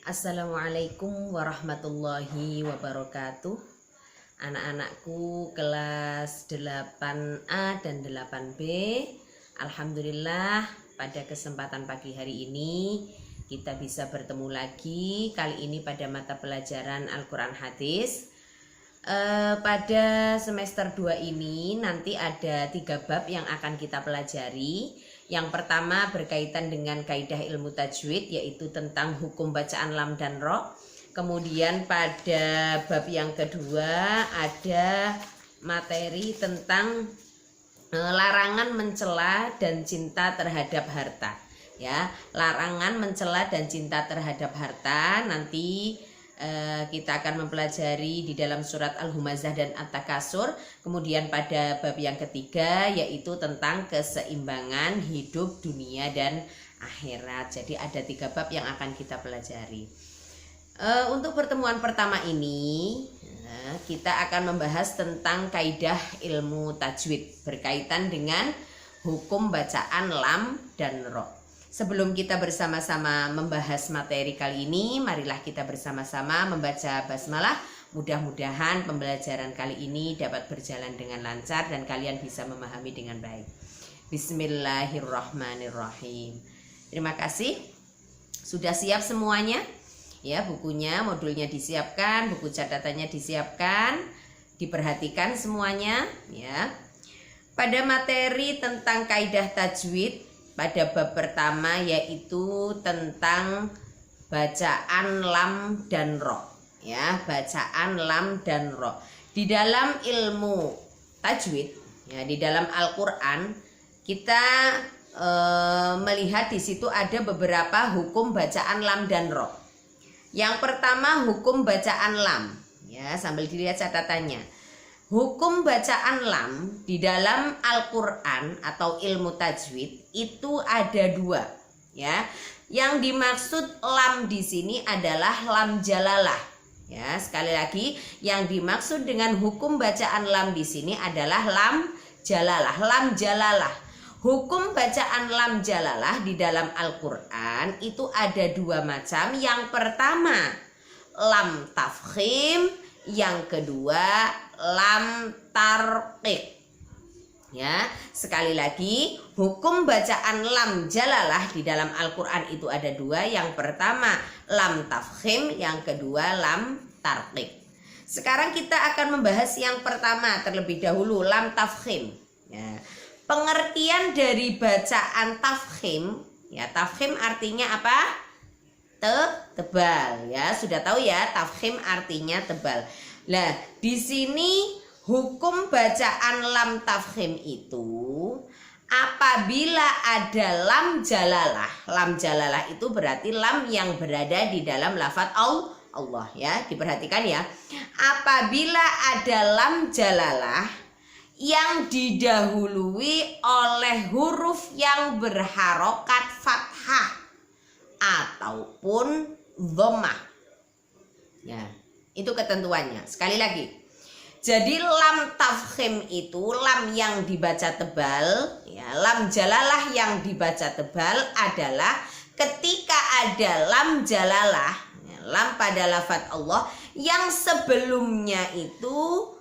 Assalamualaikum warahmatullahi wabarakatuh. Anak-anakku kelas 8A dan 8B. Alhamdulillah pada kesempatan pagi hari ini kita bisa bertemu lagi. Kali ini pada mata pelajaran Al-Quran Hadis. Pada semester 2 ini nanti ada 3 bab yang akan kita pelajari. Yang pertama berkaitan dengan kaidah ilmu tajwid, yaitu tentang hukum bacaan lam dan ro. Kemudian pada bab yang kedua ada materi tentang larangan mencela dan cinta terhadap harta. Ya, larangan mencela dan cinta terhadap harta nanti kita akan mempelajari di dalam surat Al-Humazah dan At-Takasur. Kemudian pada bab yang ketiga yaitu tentang keseimbangan hidup dunia dan akhirat. Jadi ada 3 bab yang akan kita pelajari. Untuk pertemuan pertama ini kita akan membahas tentang kaidah ilmu tajwid berkaitan dengan hukum bacaan lam dan ro. Sebelum kita bersama-sama membahas materi kali ini, marilah kita bersama-sama membaca basmalah. Mudah-mudahan pembelajaran kali ini dapat berjalan dengan lancar dan kalian bisa memahami dengan baik. Bismillahirrahmanirrahim. Terima kasih. Sudah siap semuanya? Ya, bukunya, modulnya disiapkan, buku catatannya disiapkan. Diperhatikan semuanya, ya. Pada materi tentang kaidah tajwid pada bab pertama yaitu tentang bacaan lam dan ro, ya, bacaan lam dan ro. Di dalam ilmu tajwid, ya, di dalam Al-Qur'an kita melihat di situ ada beberapa hukum bacaan lam dan ro. Yang pertama hukum bacaan lam, ya, sambil dilihat catatannya. Hukum bacaan lam di dalam Al-Quran atau ilmu tajwid itu ada 2, ya. Yang dimaksud lam di sini adalah lam jalalah. Ya, sekali lagi, yang dimaksud dengan hukum bacaan lam di sini adalah lam jalalah, lam jalalah. Hukum bacaan lam jalalah di dalam Al-Quran itu ada 2 macam. Yang pertama lam tafkhim, yang kedua lam tarqiq. Ya, sekali lagi, hukum bacaan lam jalalah di dalam Al-Qur'an itu ada 2. Yang pertama lam tafkhim, yang kedua lam tarqiq. Sekarang kita akan membahas yang pertama terlebih dahulu, lam tafkhim. Ya. Pengertian dari bacaan tafkhim, ya, tafkhim artinya apa? Tebal, ya, sudah tahu ya, tafkhim artinya tebal. Nah, di sini hukum bacaan lam tafkhim itu apabila ada lam jalalah itu berarti lam yang berada di dalam lafaz Allah, ya, diperhatikan ya. Apabila ada lam jalalah yang didahului oleh huruf yang berharokat fathah ataupun dhammah, ya, itu ketentuannya. Sekali lagi, jadi lam tafkhim itu lam yang dibaca tebal, ya, lam jalalah yang dibaca tebal adalah ketika ada lam jalalah, ya, lam pada lafaz Allah yang sebelumnya itu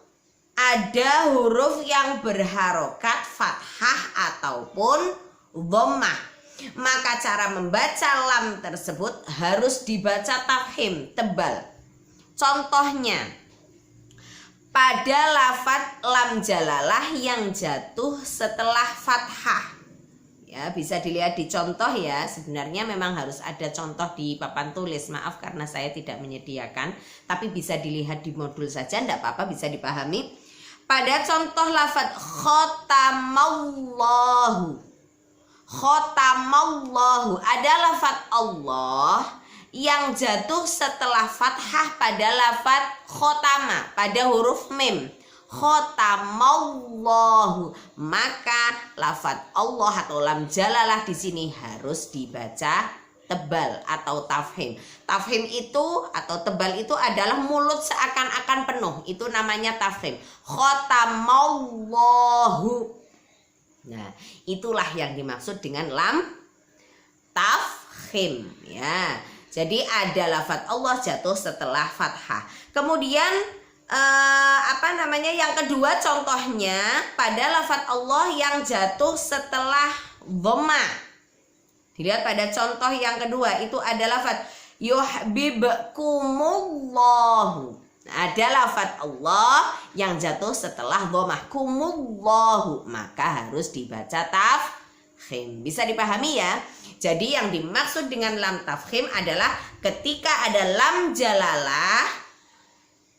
ada huruf yang berharokat fathah ataupun dhammah. Maka cara membaca lam tersebut harus dibaca tafkhim, tebal. Contohnya pada lafaz lam jalalah yang jatuh setelah fathah, ya, bisa dilihat di contoh, ya. Sebenarnya memang harus ada contoh di papan tulis, maaf karena saya tidak menyediakan, tapi bisa dilihat di modul saja, tidak apa-apa, bisa dipahami. Pada contoh lafaz khotamallahu ada lafaz Allah yang jatuh setelah fathah pada lafaz khotama pada huruf mim, khotamallahu, maka lafaz Allah atau lam jalalah di sini harus dibaca tebal atau tafhim. Tafhim itu atau tebal itu adalah mulut seakan-akan penuh, itu namanya tafhim. Khotamallahu. Nah, itulah yang dimaksud dengan lam tafhim, ya. Jadi ada lafadz Allah jatuh setelah fathah. Kemudian yang kedua contohnya pada lafadz Allah yang jatuh setelah dhammah. Dilihat pada contoh yang kedua itu ada lafadz yuhibbukumullahu. Ada lafadz Allah yang jatuh setelah dhammah kumullahu, maka harus dibaca tafkhim. Bisa dipahami ya? Jadi yang dimaksud dengan lam tafkhim adalah ketika ada lam jalalah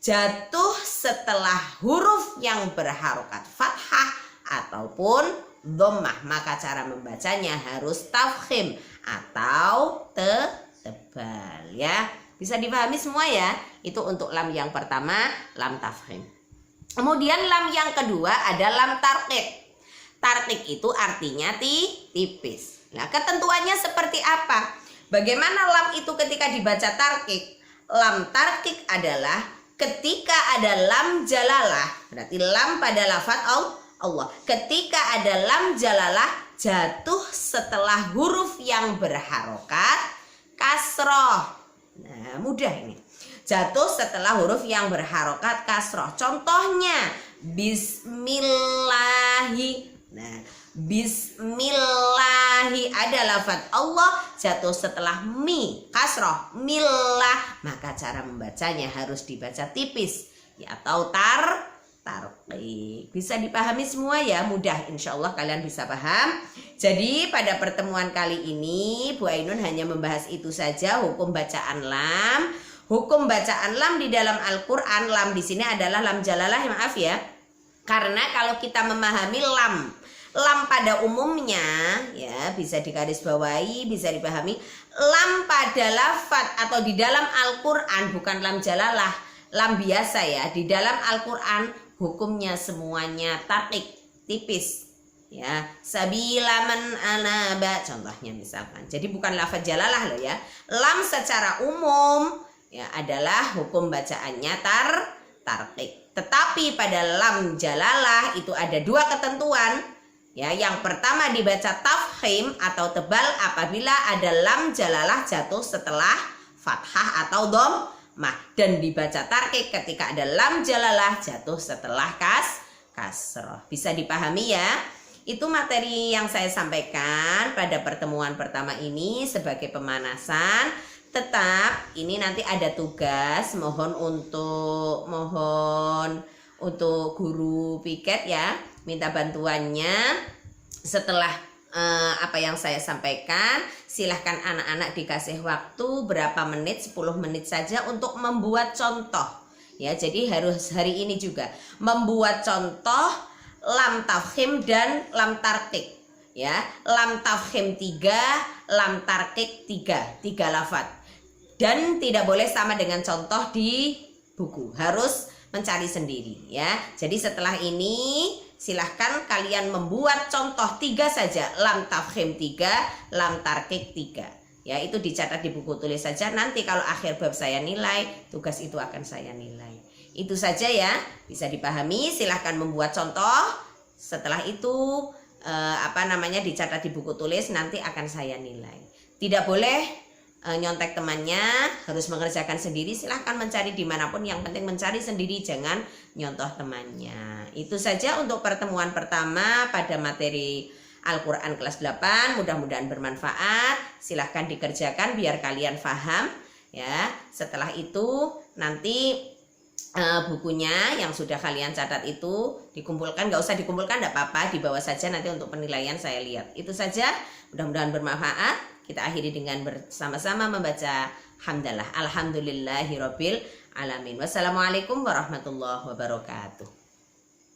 jatuh setelah huruf yang berharokat fathah ataupun dhammah, maka cara membacanya harus tafkhim atau tebal ya. Bisa dipahami semua ya? Itu untuk lam yang pertama, lam tafkhim. Kemudian lam yang kedua ada lam tarqiq. Tarqiq itu artinya tipis. Nah, ketentuannya seperti apa? Bagaimana lam itu ketika dibaca tarqiq? Lam tarqiq adalah ketika ada lam jalalah, berarti lam pada lafadz Allah. Ketika ada lam jalalah jatuh setelah huruf yang berharokat kasroh. Nah, mudah ini. Jatuh setelah huruf yang berharokat kasroh. Contohnya bismillahi. Nah, bismillahi ada lafadz Allah jatuh setelah mi kasroh millah, maka cara membacanya harus dibaca tipis ya, atau tarqiq. Bisa dipahami semua ya? Mudah, insya Allah kalian bisa paham. Jadi pada pertemuan kali ini Bu Ainun hanya membahas itu saja, hukum bacaan lam. Hukum bacaan lam di dalam Al-Quran, lam di sini adalah lam jalalah, maaf ya, karena kalau kita memahami lam pada umumnya ya, bisa digarisbawahi, bisa dipahami lam pada lafadz atau di dalam Al-Quran bukan lam jalalah, lam biasa ya. Di dalam Al-Quran hukumnya semuanya tarqiq, tipis ya. Sabila man anaba contohnya misalkan. Jadi bukan lafadz jalalah loh ya. Lam secara umum ya adalah hukum bacaannya tarqiq. Tetapi pada lam jalalah itu ada dua ketentuan. Ya, yang pertama dibaca tafkhim atau tebal apabila ada lam jalalah jatuh setelah fathah atau dhammah, dan dibaca tarqiq ketika ada lam jalalah jatuh setelah kasroh. Bisa dipahami ya? Itu materi yang saya sampaikan pada pertemuan pertama ini sebagai pemanasan. Tetap ini nanti ada tugas, mohon untuk guru piket ya, minta bantuannya setelah apa yang saya sampaikan. Silahkan anak-anak dikasih waktu berapa menit, 10 menit saja untuk membuat contoh ya. Jadi harus hari ini juga membuat contoh lam tafkhim dan lam tarqiq ya. Lam tafkhim 3, lam tarqiq 3 lafadz, dan tidak boleh sama dengan contoh di buku, harus mencari sendiri ya. Jadi setelah ini silahkan kalian membuat contoh 3 saja, lam tafkhim 3, lam tarqiq 3 ya. Itu dicatat di buku tulis saja, nanti kalau akhir bab saya nilai, tugas itu akan saya nilai. Itu saja ya, bisa dipahami. Silahkan membuat contoh, setelah itu dicatat di buku tulis, nanti akan saya nilai. Tidak boleh nyontek temannya, harus mengerjakan sendiri. Silahkan mencari dimanapun, yang penting mencari sendiri, jangan nyontoh temannya. Itu saja untuk pertemuan pertama pada materi Al-Quran kelas 8. Mudah-mudahan bermanfaat. Silahkan dikerjakan biar kalian paham ya. Setelah itu nanti bukunya yang sudah kalian catat itu dikumpulkan, nggak usah dikumpulkan, nggak apa-apa, dibawa saja nanti untuk penilaian saya lihat. Itu saja, mudah-mudahan bermanfaat. Kita akhiri dengan bersama-sama membaca hamdalah. Alhamdulillahirabbil alamin. Wassalamualaikum warahmatullahi wabarakatuh.